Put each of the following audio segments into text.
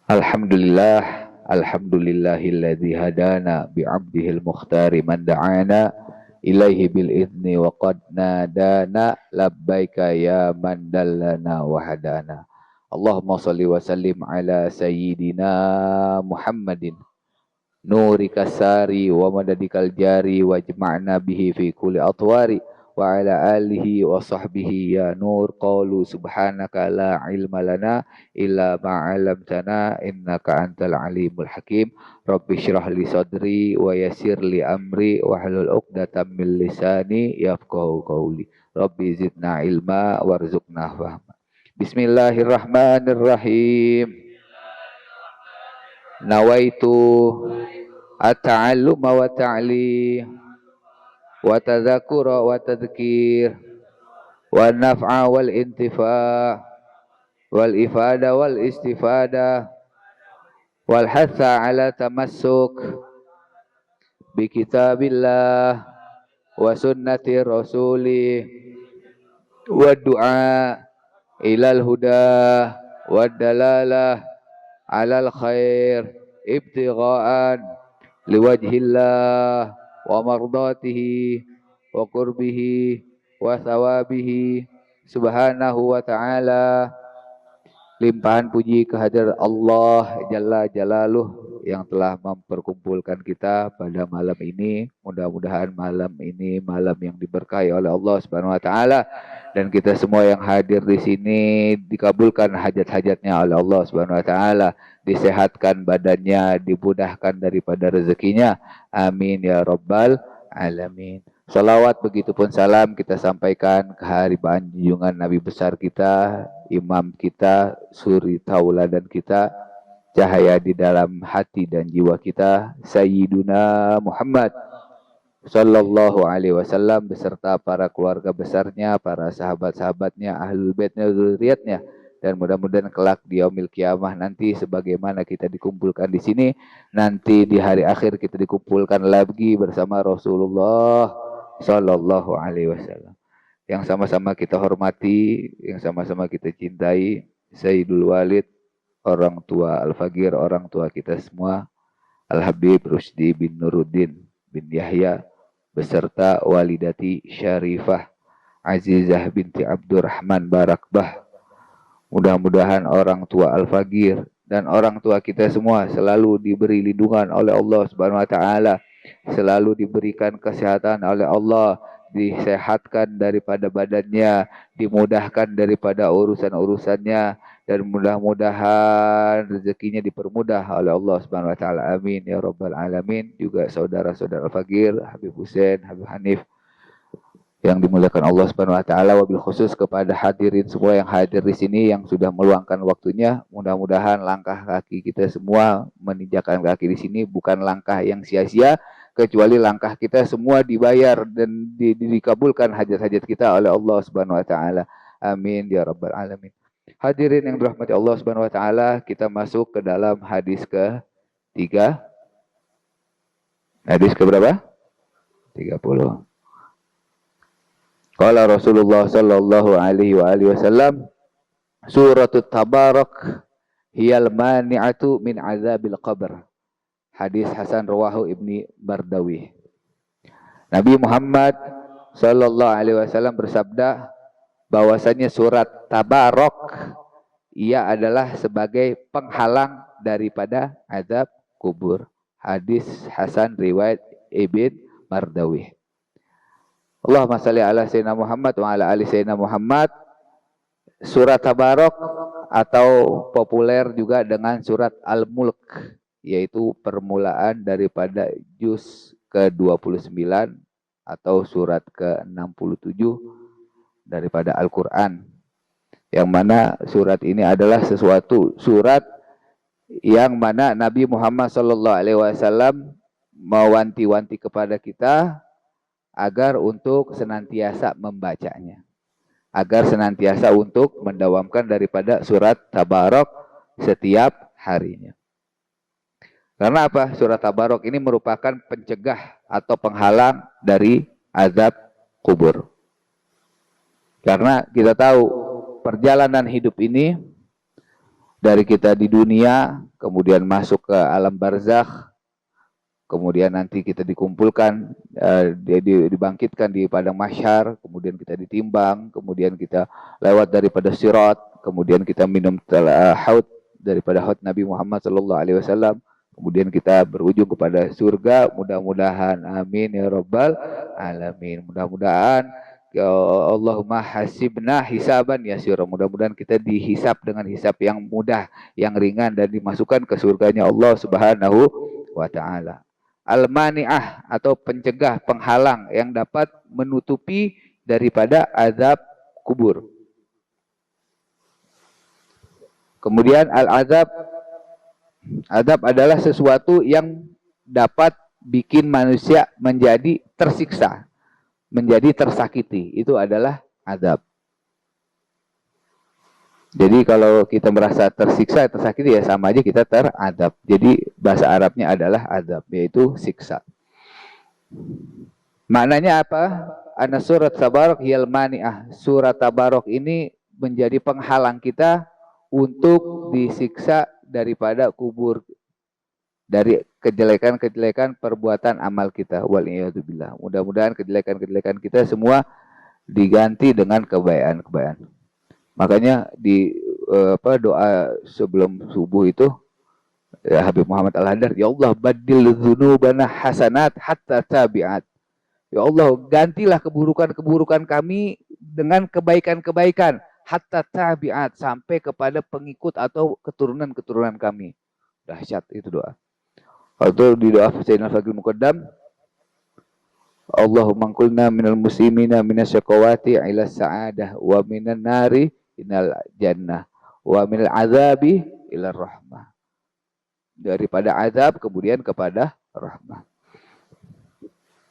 Alhamdulillah, alhamdulillahilladzi hadana bi'abdihil mukhtari man da'ana ilaihi bil idzni wa qad nadana labbaika ya man dallana wa hadana. Allahumma salli wa sallim ala sayyidina Muhammadin nuri kasari wa madadikal jari wa jama'na bihi fi kulli atwari wa ala alihi wa sahbihi ya nur qalu subhanaka la ilma lana illa ma'alamtana innaka antal alimul hakim rabbi syrah li sadri wa yassir li amri wa halul uqdatam min lisani yafqahu qawli rabbi zidna ilma warzuqna fahma. Bismillahirrahmanirrahim. Nawaitu at-ta'alluma wa ta'lim wa tadhakura wa tadhkir wa naf'a wal intifa' wal ifada wal istifada wal hatha ala tamassuk bi kitabillah wa sunnati rasuli wa du'a ilal huda wa dalalah alal khair ibtigha'an liwajhillah wa mardatihi wa qurbihi wa thawabihi subhanahu wa ta'ala. Limpahan puji kehadirat Allah Jalla Jalaluh yang telah memperkumpulkan kita pada malam ini. Mudah-mudahan malam ini malam yang diberkahi oleh Allah Subhanahu wa taala dan kita semua yang hadir di sini dikabulkan hajat-hajatnya oleh Allah Subhanahu wa taala, disehatkan badannya, dimudahkan daripada rezekinya. Amin ya rabbal alamin. Salawat begitupun salam kita sampaikan ke haribaan junjungan Nabi besar kita, imam kita, suri tauladan kita, cahaya di dalam hati dan jiwa kita, Sayyiduna Muhammad sallallahu alaihi wasallam beserta para keluarga besarnya, para sahabat-sahabatnya, ahlul baitnya, dzurriyyatnya, dan mudah-mudahan kelak di yaumil kiamah nanti sebagaimana kita dikumpulkan di sini, nanti di hari akhir kita dikumpulkan lagi bersama Rasulullah sallallahu alaihi wasallam. Yang sama-sama kita hormati, yang sama-sama kita cintai, Sayyidul Walid, orang tua Al-Fagir, orang tua kita semua, Al-Habib Rusdi bin Nuruddin bin Yahya, beserta walidati Syarifah Azizah binti Abdurrahman Barakbah. Mudah-mudahan orang tua Al-Fagir dan orang tua kita semua selalu diberi lindungan oleh Allah Subhanahu wa taala, selalu diberikan kesehatan oleh Allah, disehatkan daripada badannya, dimudahkan daripada urusan-urusannya, dan mudah-mudahan rezekinya dipermudah oleh Allah Subhanahu wa taala. Amin ya rabbal alamin. Juga saudara-saudara Al-Fagir, Habib Hussein, Habib Hanif yang dimuliakan Allah Subhanahu wa taala, wabil khusus kepada hadirin semua yang hadir di sini yang sudah meluangkan waktunya. Mudah-mudahan langkah kaki kita semua menginjakkan kaki di sini bukan langkah yang sia-sia, kecuali langkah kita semua dibayar dan dikabulkan hajat-hajat kita oleh Allah Subhanahu wa taala. Amin ya rabbal alamin. Hadirin yang dirahmati Allah Subhanahu wa taala, kita masuk ke dalam hadis ke-3. Hadis ke berapa? 30. Qala Rasulullah sallallahu alaihi wa alihi wasallam, Suratut Tabarak hiyal mani'atu min azabil qabr. Hadis Hasan rawahu Ibni Bardawi. Nabi Muhammad sallallahu alaihi wasallam bersabda bahwasanya surat Tabarak ia adalah sebagai penghalang daripada azab kubur. Hadis Hasan riwayat Ibn Mardawi. Allahumma salli ala sayyidina Muhammad wa ala ali sayyidina Muhammad. Surat Tabarak atau populer juga dengan surat Al-Mulk, yaitu permulaan daripada juz ke-29 atau surat ke-67 daripada Al-Quran. Yang mana surat ini adalah sesuatu surat yang mana Nabi Muhammad SAW mewanti-wanti kepada kita agar untuk senantiasa membacanya, agar senantiasa untuk mendawamkan daripada surat Tabarak setiap harinya. Karena apa? Surat Tabarak ini merupakan pencegah atau penghalang dari azab kubur. Karena kita tahu perjalanan hidup ini dari kita di dunia kemudian masuk ke alam barzakh, kemudian nanti kita dikumpulkan, dibangkitkan di padang mahsyar, kemudian kita ditimbang, kemudian kita lewat daripada sirat, kemudian kita minum haud daripada haud Nabi Muhammad SAW, kemudian kita berujung kepada surga. Mudah-mudahan, amin ya rabbal alamin. Mudah-mudahan ya Allahumma hasibna hisaban yasira. Mudah-mudahan kita dihisab dengan hisab yang mudah, yang ringan, dan dimasukkan ke surganya Allah Subhanahu wa ta'ala. Al-mani'ah atau pencegah, penghalang yang dapat menutupi daripada azab kubur. Kemudian al-azab, azab adalah sesuatu yang dapat bikin manusia menjadi tersiksa, menjadi tersakiti. Itu adalah azab. Jadi kalau kita merasa tersiksa, tersakiti, ya sama aja kita teradab. Jadi bahasa Arabnya adalah adab, yaitu siksa. Maknanya apa? Ana surat tabarok hiyal mani'ah. Surat tabarok ini menjadi penghalang kita untuk disiksa daripada kubur, dari kejelekan-kejelekan perbuatan amal kita. Waliyadzubillah. Mudah-mudahan kejelekan-kejelekan kita semua diganti dengan kebaikan-kebaikan. Makanya di doa sebelum subuh itu, ya, Habib Muhammad Al-Hadar, ya Allah badil dzunubana hasanat hatta tabi'at. Ya Allah, gantilah keburukan-keburukan kami dengan kebaikan-kebaikan hatta tabi'at, sampai kepada pengikut atau keturunan-keturunan kami. Dahsyat itu doa. Atau di doa Sayyidina Al-Faqih Muqaddam, Allahumma qulna minal muslimina minas syaqawati ila sa'adah wa minan nari inal jannah wa minal azabi ila rahmah. Daripada azab kemudian kepada rahmah.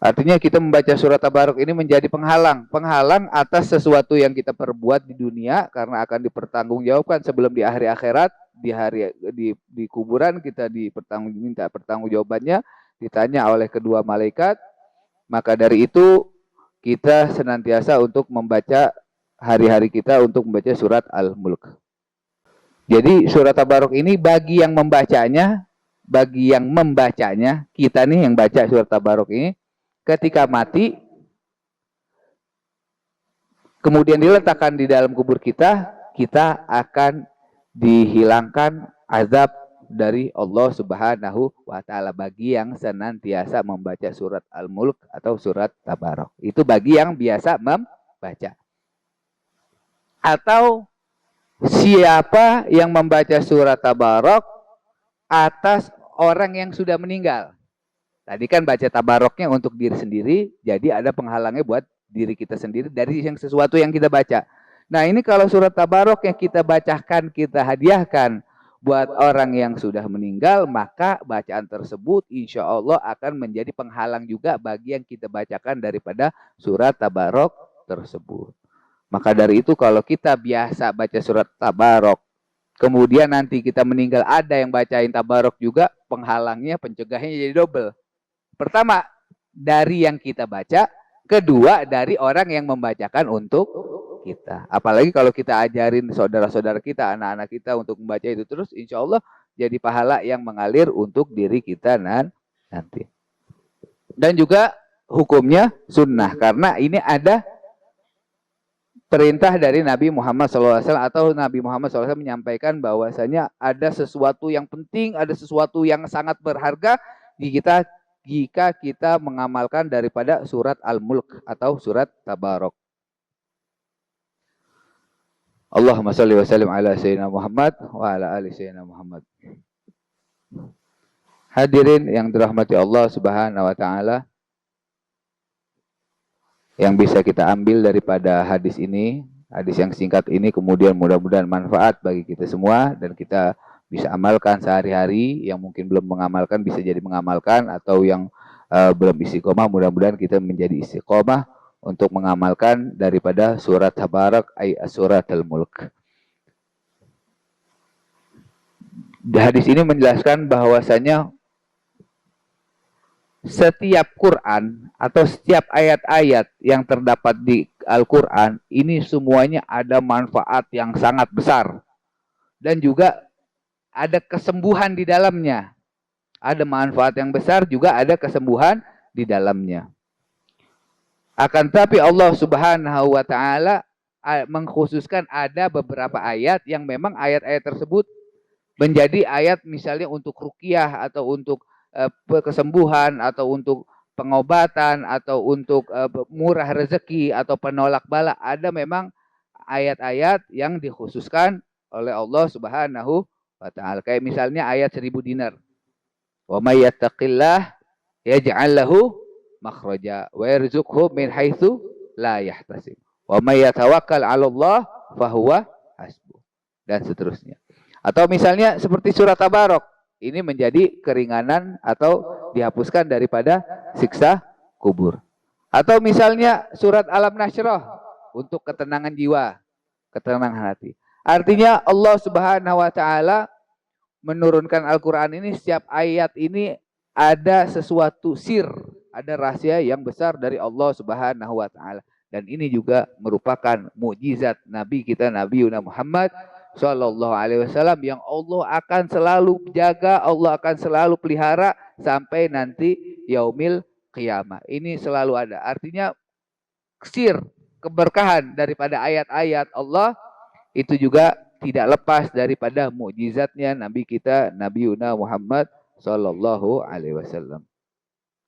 Artinya kita membaca surat Tabarok ini menjadi penghalang atas sesuatu yang kita perbuat di dunia, karena akan dipertanggungjawabkan sebelum di hari akhirat, di kuburan kita minta pertanggungjawabannya, ditanya oleh kedua malaikat. Maka dari itu kita senantiasa untuk membaca, hari-hari kita untuk membaca surat Al-Mulk. Jadi surat Tabarok ini bagi yang membacanya, kita nih yang baca surat Tabarok ini, ketika mati, kemudian diletakkan di dalam kubur kita akan dihilangkan azab dari Allah Subhanahu wa ta'ala, bagi yang senantiasa membaca surat Al-Mulk atau surat Tabarok. Itu bagi yang biasa membaca. Atau siapa yang membaca surat Tabarok atas orang yang sudah meninggal. Tadi kan baca Tabaroknya untuk diri sendiri, jadi ada penghalangnya buat diri kita sendiri dari yang sesuatu yang kita baca. Nah, ini kalau surat Tabarok yang kita bacakan, kita hadiahkan buat orang yang sudah meninggal, maka bacaan tersebut insya Allah akan menjadi penghalang juga bagi yang kita bacakan daripada surat Tabarok tersebut. Maka dari itu kalau kita biasa baca surat Tabarok, kemudian nanti kita meninggal ada yang bacain Tabarok juga, penghalangnya, pencegahnya jadi double. Pertama, dari yang kita baca. Kedua, dari orang yang membacakan untuk kita. Apalagi kalau kita ajarin saudara-saudara kita, anak-anak kita untuk membaca itu terus, insya Allah jadi pahala yang mengalir untuk diri kita nanti. Dan juga hukumnya sunnah, karena ini ada perintah dari Nabi Muhammad SAW, atau Nabi Muhammad SAW menyampaikan bahwasanya ada sesuatu yang penting, ada sesuatu yang sangat berharga jika kita mengamalkan daripada surat Al-Mulk atau surat Tabarok. Allahumma salli wa sallim ala Sayyidina Muhammad wa ala ali Sayyidina Muhammad. Hadirin yang dirahmati Allah Subhanahu wa ta'ala, yang bisa kita ambil daripada hadis ini, hadis yang singkat ini, kemudian mudah-mudahan manfaat bagi kita semua dan kita bisa amalkan sehari-hari. Yang mungkin belum mengamalkan bisa jadi mengamalkan, atau yang belum istiqomah, mudah-mudahan kita menjadi istiqomah untuk mengamalkan daripada surat Tabarak ay surat Al-Mulk. Hadis ini menjelaskan bahwasanya setiap Quran atau setiap ayat-ayat yang terdapat di Al-Quran ini semuanya ada manfaat yang sangat besar, dan juga ada kesembuhan di dalamnya. Ada manfaat yang besar, juga ada kesembuhan di dalamnya. Akan tetapi Allah Subhanahu wa taala mengkhususkan ada beberapa ayat yang memang ayat-ayat tersebut menjadi ayat misalnya untuk ruqyah atau untuk kesembuhan atau untuk pengobatan atau untuk murah rezeki atau penolak bala. Ada memang ayat-ayat yang dikhususkan oleh Allah Subhanahu wa taala. Kayak misalnya ayat 1000 dinar. Wa may yattaqillah yaj'al lahu makhraja wa yarzuqhu min haitsu la yahtasib. Wa may yatawakkal 'ala Allah fahuwa hasbuh. Dan seterusnya. Atau misalnya seperti surat Tabarok. Ini menjadi keringanan atau dihapuskan daripada siksa kubur. Atau misalnya surat Alam Nashrah untuk ketenangan jiwa, ketenangan hati. Artinya Allah Subhanahu wa taala menurunkan Al-Qur'an ini, setiap ayat ini ada sesuatu sir, ada rahasia yang besar dari Allah Subhanahu wa taala. Dan ini juga merupakan mukjizat Nabi kita Nabi Muhammad Sallallahu Alaihi Wasallam yang Allah akan selalu jaga, Allah akan selalu pelihara sampai nanti yaumil qiyamah. Ini selalu ada. Artinya sir, keberkahan daripada ayat-ayat Allah itu juga tidak lepas daripada mukjizatnya Nabi kita Nabi Muhammad Sallallahu Alaihi Wasallam.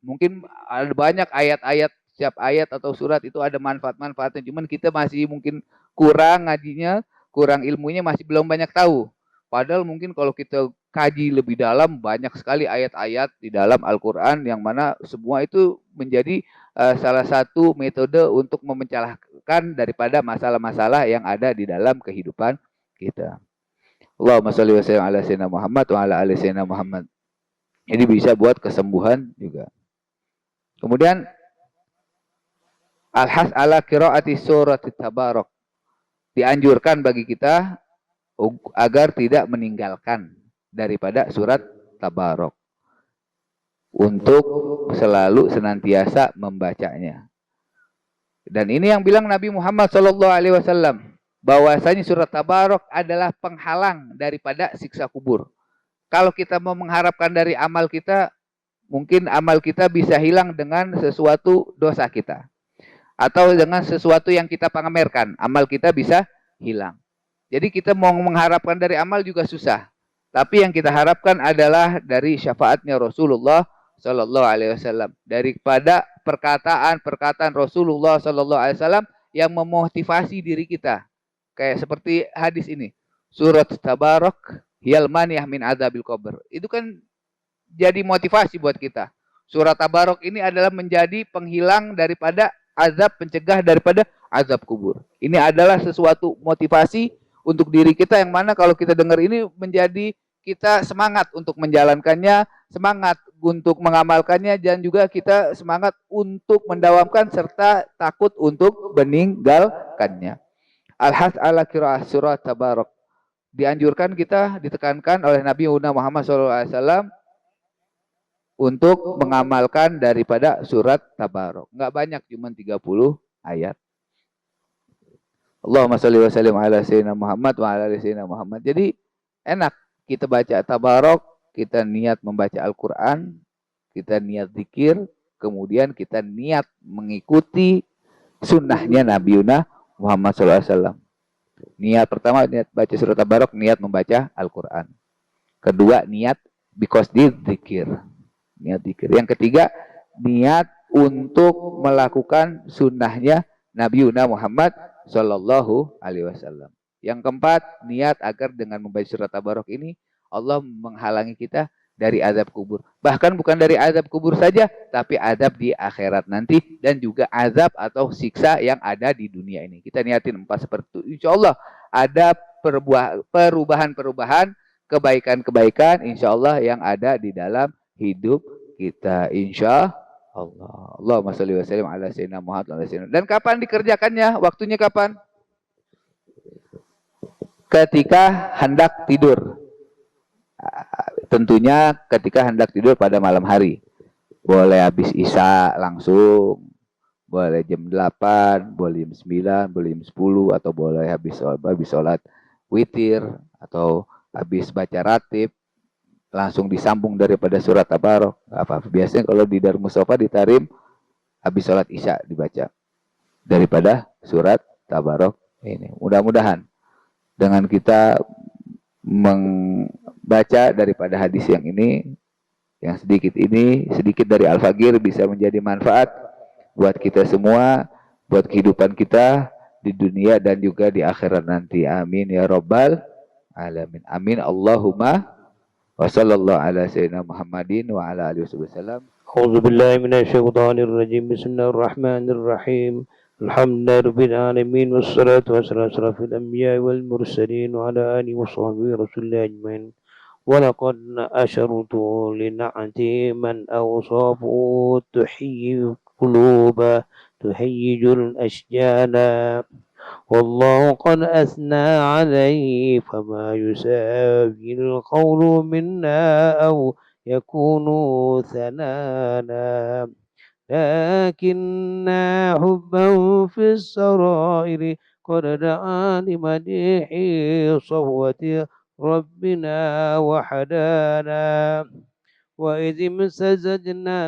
Mungkin ada banyak ayat-ayat, setiap ayat atau surat itu ada manfaat-manfaatnya. Cuman kita masih mungkin kurang ngajinya, kurang ilmunya, masih belum banyak tahu. Padahal mungkin kalau kita kaji lebih dalam, banyak sekali ayat-ayat di dalam Al-Quran yang mana semua itu menjadi salah satu metode untuk memecahkan daripada masalah-masalah yang ada di dalam kehidupan kita. Allahumma sholli wa sallim ala sayyidina Muhammad wa ala ali sayyidina Muhammad. Ini bisa buat kesembuhan juga. Kemudian al-has ala qiraati surat Tabarok. Dianjurkan bagi kita agar tidak meninggalkan daripada surat Tabarok. Untuk selalu senantiasa membacanya. Dan ini yang bilang Nabi Muhammad SAW. Bahwasanya surat Tabarok adalah penghalang daripada siksa kubur. Kalau kita mau mengharapkan dari amal kita, mungkin amal kita bisa hilang dengan sesuatu dosa kita. Atau dengan sesuatu yang kita pamerkan, amal kita bisa hilang. Jadi kita mau mengharapkan dari amal juga susah. Tapi yang kita harapkan adalah dari syafaatnya Rasulullah Sallallahu Alaihi Wasallam. Daripada perkataan Rasulullah Sallallahu Alaihi Wasallam yang memotivasi diri kita. Kayak seperti hadis ini. Surat Tabarok hiyal maniyah min adzabil qabr. Itu kan jadi motivasi buat kita. Surat Tabarok ini adalah menjadi penghilang daripada azab, pencegah daripada azab kubur. Ini adalah sesuatu motivasi untuk diri kita yang mana kalau kita dengar ini menjadi kita semangat untuk menjalankannya, semangat untuk mengamalkannya, dan juga kita semangat untuk mendawamkan serta takut untuk meninggalkannya. Al-has ala qiraah surat Tabarok. Dianjurkan kita, ditekankan oleh Nabi Muhammad SAW untuk mengamalkan daripada surat Tabarok. Enggak banyak, cuma 30 ayat. Allahumma sholli wa sallim ala sayyidina Muhammad wa ala ali sayyidina Muhammad. Jadi enak kita baca Tabarok, kita niat membaca Al-Qur'an, kita niat zikir, kemudian kita niat mengikuti sunnahnya Nabi Muhammad SAW. Niat pertama, niat baca surat Tabarok, niat membaca Al-Qur'an. Kedua, niat because zikir. Niat zikir. Yang ketiga, niat untuk melakukan sunnahnya Nabi Muhammad Sallallahu Alaihi Wasallam. Yang keempat, niat agar dengan membaca surat Tabarok ini Allah menghalangi kita dari azab kubur. Bahkan bukan dari azab kubur saja, tapi azab di akhirat nanti dan juga azab atau siksa yang ada di dunia ini. Kita niatin 4 seperti itu. Insya Allah ada perubahan-perubahan, kebaikan-kebaikan insya Allah yang ada di dalam hidup kita, insya Allah. Allahumma sholli wa sallim ala sayyidina Muhammad. Dan kapan dikerjakannya? Waktunya kapan? Ketika hendak tidur. Tentunya ketika hendak tidur pada malam hari. Boleh habis isya langsung, boleh jam 8, boleh jam 9, boleh jam 10, atau boleh habis sholat witir, atau habis baca ratib langsung disambung daripada surat Tabarok, nggak apa-apa. Biasanya kalau di Darmus Sofa di Tarim habis sholat isya dibaca daripada surat Tabarok ini. Mudah-mudahan dengan kita membaca daripada hadis yang ini, yang sedikit ini, sedikit dari Al-Faqir bisa menjadi manfaat buat kita semua, buat kehidupan kita di dunia dan juga di akhirat nanti. Amin ya rabbal alamin. Amin. Allahumma wa sallallahu ala sayyidina Muhammadin wa ala alihi wasallam. أعوذ بالله من الشيطان الرجيم بسم الله الرحمن الرحيم الحمد لله رب العالمين والصلاة والسلام على أشرف الأنبياء والمرسلين وعلى آله وصحبه رسول الله أجمعين ولقد أشرت لنعتي من أوصافه تحيي القلوب تهيج الأشجان والله قد أثنى عليه فما يساوي القول منا أو يكون ثنانا لكننا حبا في السرائر قد دعا لمديح صفوة ربنا وحدانا وإذ امتزجنا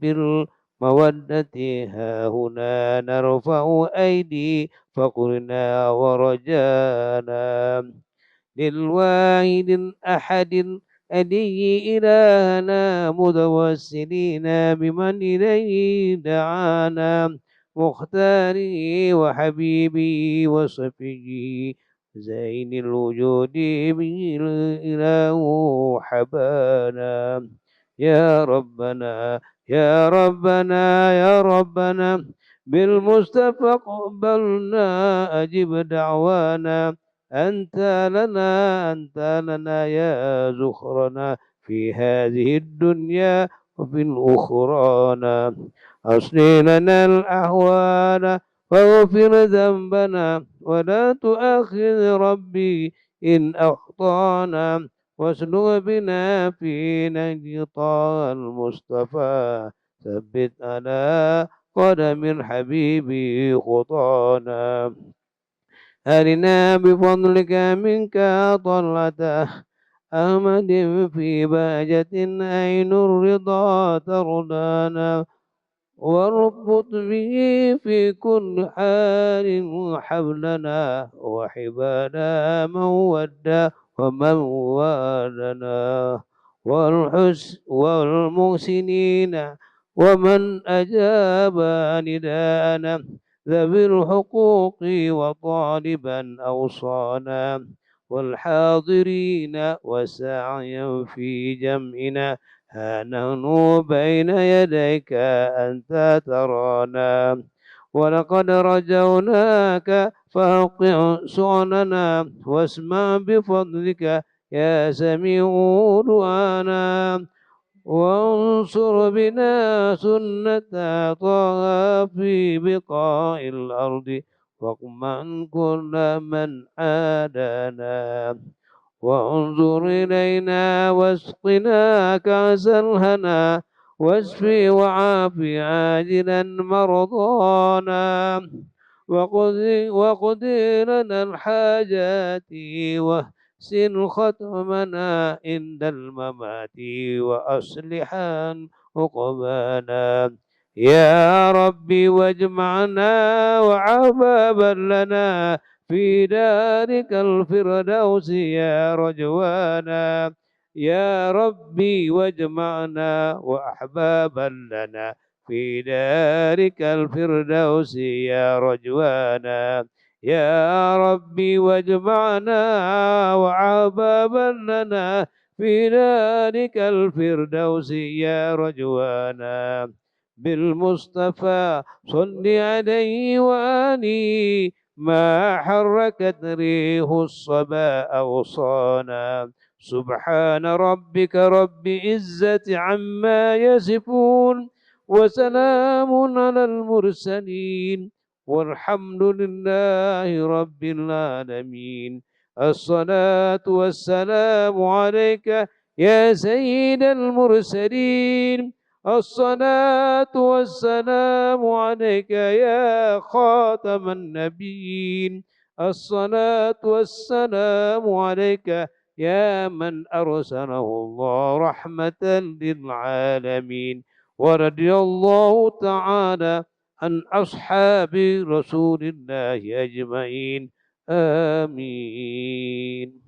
بالمودة ها هنا نرفع أيدي فقرنا ورجانا للواحد الأحد الأدي إلهنا متوسلين بمن إليه دعانا مختاري وحبيبي وصفي زين الوجود به الإله حبانا يا ربنا يا ربنا يا ربنا بالمصطفى قبلنا أجب دعوانا أنت لنا يا زخرنا في هذه الدنيا وفي الأخرانا أصلي لنا الأحوال واغفر ذنبنا ولا تؤاخذ ربي إن أخطأنا واسلك بنا في نجد طه المصطفى ثبت على قدم حبيبي خطانا أرنا بفضلك منك طلته أحمد في بهجة أين الرضا ترضانا واربط به في كل حال حبلنا وحبانا من ودى ومن والنا والمحسنين ومن أجاب نداءنا ذوي الحقوق وطالبا أوصانا والحاضرين وسعيا في جمعنا ها نحن بين يديك أنت ترانا ولقد رجوناك فأوقع سعننا واسمع بفضلك يا سميع دعانا وانصر بنا سنة طه في بقاع الأرض واقمع كل من عادانا وانظر إلينا واسقنا كأس الهنا واشفي وعافي عاجلا مرضانا وقض لنا الحاجات وحسن ختمنا عند الممات وأصلحا عقبانا يا ربي واجمعنا وعبابا لنا في دارك الفردوس يا رجوانا يا ربي واجمعنا وأحبابا لنا في دارك الفردوس يا رجوانا يا ربي واجمعنا وأحبابا لنا في دارك الفردوس يا رجوانا بالمصطفى صل عليه وآله ما حركت ريح الصبا أوصانا سبحان ربك رب عزة عما يصفون وسلام على المرسلين والحمد لله رب العالمين الصلاة والسلام عليك يا سيد المرسلين الصلاة والسلام عليك يا خاتم النبيين الصلاة والسلام عليك يا من أرسله الله رحمة للعالمين. ورضي الله تعالى عن أصحاب رسول الله أجمعين. آمين.